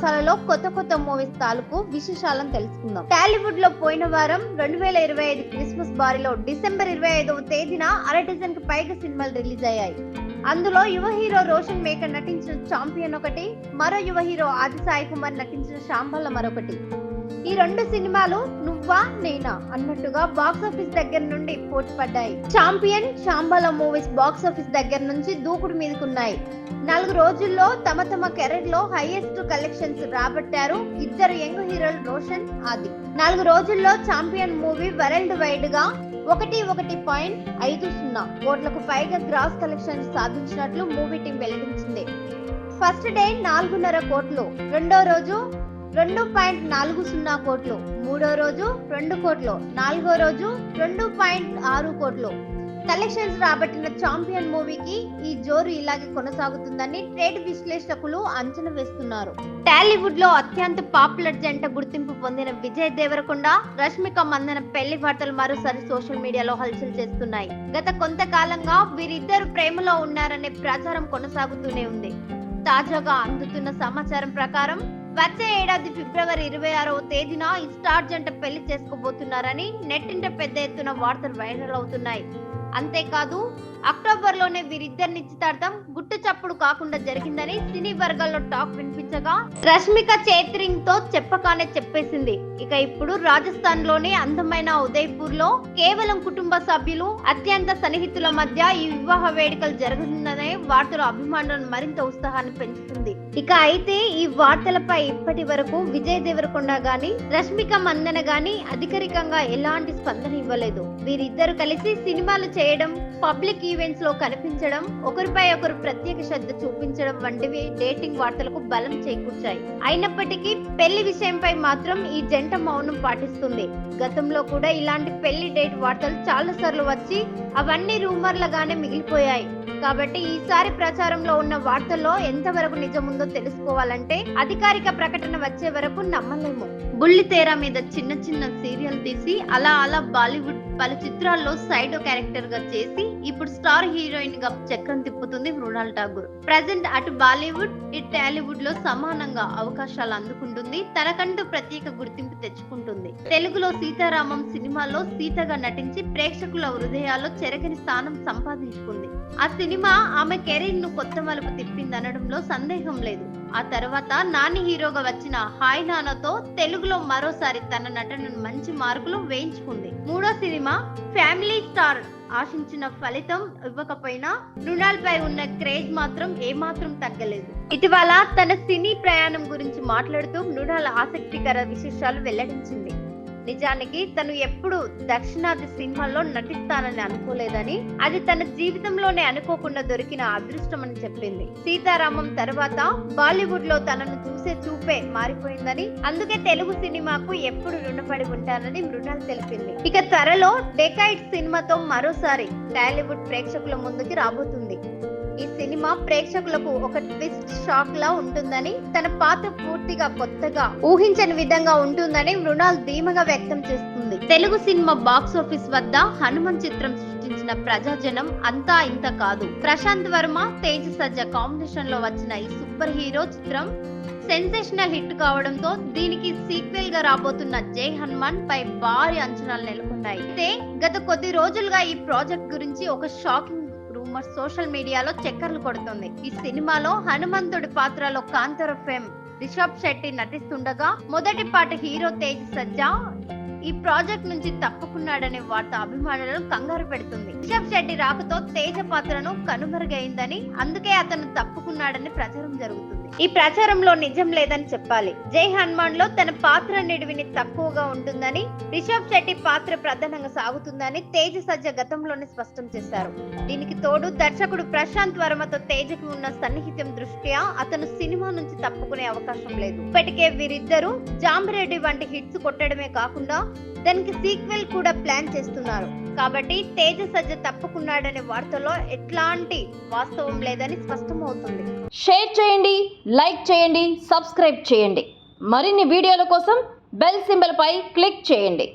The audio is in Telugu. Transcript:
మాసాలలో కొత్త మూవీస్ తాలూకు విశేషాలను తెలుసుకుందాం. టాలీవుడ్ లో పోయిన వారం 2025 క్రిస్మస్ బారిలో డిసెంబర్ 25వ తేదీన అరడజన్ కు పైగా సినిమాలు రిలీజ్ అయ్యాయి. అందులో యువ హీరో రోషన్ మేకర్ నటించిన చాంపియన్ ఒకటి, మరో యువ హీరో ఆది సాయి కుమార్ నటించిన శాంబల మరొకటి. ఈ రెండు సినిమాలు నువ్వా నేనా అన్నట్టుగా బాక్స్ ఆఫీస్ దగ్గర నుండి పోటీ పడ్డాయి. చాంపియన్, శాంబల మూవీస్ బాక్స్ ఆఫీస్ దగ్గర నుంచి దూకుడు మీదకున్నాయి. 4 రోజుల్లో తమ కెరీర్ లో హైయెస్ట్ కలెక్షన్స్ రాబట్టారు ఇద్దరు యంగ్ హీరోలు రోషన్, ఆది. 4 రోజుల్లో చాంపియన్ మూవీ వరల్డ్ వైడ్ గా 1.50 కోట్లకు పైగా గ్రాస్ కలెక్షన్స్ సాధించినట్లు మూవీ టీం వెల్లడించింది. ఫస్ట్ డే 4.5 కోట్లు, రెండో రోజు 2.40 కోట్లు, మూడో రోజు 2 కోట్లు, నాలుగో రోజు 2.6 కోట్లు కలెక్షన్స్ రాబట్టిన చాంపియన్ మూవీకి ఈ జోరు ఇలాగే కొనసాగుతుందని ట్రేడ్ విశ్లేషకులు అంచనా వేస్తున్నారు. టాలీవుడ్ లో అత్యంత పాపులర్ జంట గుర్తింపు పొందిన విజయ్ దేవరకొండ, రష్మిక మందన పెళ్లి వార్తలు మరోసారి సోషల్ మీడియాలో హల్చల్ చేస్తున్నాయి. గత కొంతకాలంగా వీరిద్దరు ప్రేమలో ఉన్నారనే ప్రచారం కొనసాగుతూనే ఉంది. తాజాగా అందుతున్న సమాచారం ప్రకారం వచ్చే ఏడాది ఫిబ్రవరి 26వ తేదీన ఈ స్టార్ జంట పెళ్లి చేసుకోబోతున్నారని నెట్టింట పెద్ద ఎత్తున వార్తలు వైరల్ అవుతున్నాయి. అంతేకాదు అక్టోబర్ లోనే వీరిద్దరి నిశ్చితార్థం గుట్టు చప్పుడు కాకుండా జరిగిందని సినీ వర్గాల్లో టాక్ వినిపించగా రష్మిక చేత్రింగ్ తో చెప్పగానే చెప్పేసింది. ఇక ఇప్పుడు రాజస్థాన్ లోని అందమైన ఉదయ్పూర్ లో కేవలం కుటుంబ సభ్యులు, అత్యంత సన్నిహితుల మధ్య ఈ వివాహ వేడుకలు జరుగుతుందనే వార్తలు అభిమానులను మరింత ఉత్సాహాన్ని పెంచుతుంది. ఇక అయితే ఈ వార్తలపై ఇప్పటి వరకు విజయ్ దేవరకొండ గాని, రష్మిక మందన గాని అధికారికంగా ఎలాంటి స్పందన ఇవ్వలేదు. వీరిద్దరు కలిసి సినిమాలు చేయడం, పబ్లిక్ ఈవెంట్స్ లో కనిపించడం, ఒకరిపై ఒకరు ప్రత్యేక శ్రద్ధ చూపించడం వంటివి డేటింగ్ వార్తలకు బలం చేకూర్చాయి. అయినప్పటికీ పెళ్లి విషయంపై మాత్రం ఈ జంట మౌనం పాటిస్తుంది. గతంలో కూడా ఇలాంటి పెళ్లి డేట్ వార్తలు చాలా సార్లు వచ్చి అవన్నీ రూమర్లుగానే మిగిలిపోయాయి. కాబట్టి ఈసారి ప్రచారంలో ఉన్న వార్తల్లో ఎంతవరకు నిజముందో తెలుసుకోవాలంటే అధికారిక ప్రకటన వచ్చే వరకు నమ్మలేము. బుల్లితెర మీద చిన్న సీరియల్ తీసి అలా బాలీవుడ్ పలు చిత్రాల్లో సైడ్ క్యారెక్టర్ గా చేసి ఇప్పుడు స్టార్ హీరోయిన్ గా చక్రం తిప్పుతుంది మృణాల్ ఠాగూర్. ప్రజెంట్ అటు బాలీవుడ్, ఇటు టాలీవుడ్ లో సమానంగా అవకాశాలు అందుకుంటుంది. తనకంటూ ప్రత్యేక గుర్తింపు తెచ్చుకుంటుంది. తెలుగులో సీతారామం సినిమాలో సీతగా నటించి ప్రేక్షకుల హృదయాల్లో చెరగని స్థానం సంపాదించుకుంది. ఆ సినిమా ఆమె కెరీర్ ను కొత్త మలుపు తిప్పిందనడంలో సందేహం లేదు. ఆ తర్వాత నాని హీరోగా వచ్చిన హాయ్ నాన్నతో తెలుగులో మరోసారి తన నటనను మంచి మార్కులు వేయించుకుంది. మూడో సినిమా ఫ్యామిలీ స్టార్ ఆశించిన ఫలితం ఇవ్వకపోయినా మృణాల్ పై ఉన్న క్రేజ్ మాత్రం ఏమాత్రం తగ్గలేదు. ఇటీవల తన సినీ ప్రయాణం గురించి మాట్లాడుతూ మృణాల్ ఆసక్తికర విశేషాలు వెల్లడించింది. నిజానికి తను ఎప్పుడు దక్షిణాది సినిమాల్లో నటిస్తానని అనుకోలేదని, అది తన జీవితంలోనే అనుకోకుండా దొరికిన అదృష్టం అని చెప్పింది. సీతారామం తర్వాత బాలీవుడ్ లో తనను చూసే చూపే మారిపోయిందని, అందుకే తెలుగు సినిమాకు ఎప్పుడు రుణపడి ఉంటానని మృణాల్ తెలిపింది. ఇక త్వరలో డెకైడ్ సినిమాతో మరోసారి టాలీవుడ్ ప్రేక్షకుల ముందుకి రాబోతుంది. ఈ సినిమా ప్రేక్షకులకు ఒక ట్విస్ట్ షాక్ లా ఉంటుందని, తన పాత్ర పూర్తిగా కొత్తగా ఊహించని విధంగా ఉంటుందని మృణాల్ ధీమాగా వ్యక్తం చేస్తుంది. తెలుగు సినిమా బాక్స్ ఆఫీస్ వద్ద హనుమాన్ చిత్రం సృష్టించిన ప్రజాజనం అంతా ఇంత కాదు. ప్రశాంత్ వర్మ, తేజ సజ్జ కాంబినేషన్ లో వచ్చిన ఈ సూపర్ హీరో చిత్రం సెన్సేషనల్ హిట్ కావడంతో దీనికి సీక్వెల్ గా రాబోతున్న జై హనుమాన్ పై భారీ అంచనాలు నెలకొన్నాయి. అయితే గత కొద్ది రోజులుగా ఈ ప్రాజెక్ట్ గురించి ఒక షాకింగ్ రూమర్ సోషల్ మీడియాలో చక్కర్లు కొడుతుంది. ఈ సినిమాలో హనుమంతుడి పాత్రలో కాంతార ఫేమ్ రిషబ్ శెట్టి నటిస్తుండగా మొదటి పాట హీరో తేజ సజ్జ ఈ ప్రాజెక్ట్ నుంచి తప్పుకున్నాడనే వార్త అభిమానులను కంగారు పెడుతుంది. రిషబ్ శెట్టి రాకతో తేజ పాత్రను కనుమరుగైందని, అందుకే అతను తప్పుకున్నాడని ప్రచారం జరుగుతుంది. ఈ ప్రచారంలో నిజం లేదని చెప్పాలి. జై హనుమాన్ లో తన పాత్ర నిడివిని తక్కువగా ఉంటుందని, రిషబ్ శెట్టి పాత్ర ప్రధానంగా సాగుతుందని తేజ సజ్జ గతంలోనే స్పష్టం చేశారు. దీనికి తోడు దర్శకుడు ప్రశాంత్ వర్మతో తేజకి ఉన్న సన్నిహితం దృష్ట్యా అతను సినిమా నుంచి తప్పుకునే అవకాశం లేదు. ఇప్పటికే వీరిద్దరూ జాంబిరెడ్డి వంటి హిట్స్ కొట్టడమే కాకుండా దానికి సీక్వెల్ కూడా ప్లాన్ చేస్తున్నారు. కాబట్టి తేజ సజ్జ తప్పుకున్నాడనే వార్తలో ఎట్లాంటి వాస్తవం లేదని స్పష్టమవుతుంది. షేర్ చేయండి, లైక్ చేయండి, సబ్స్క్రైబ్ చేయండి. మరిన్ని వీడియోల కోసం బెల్ సింబల్ పై క్లిక్ చేయండి.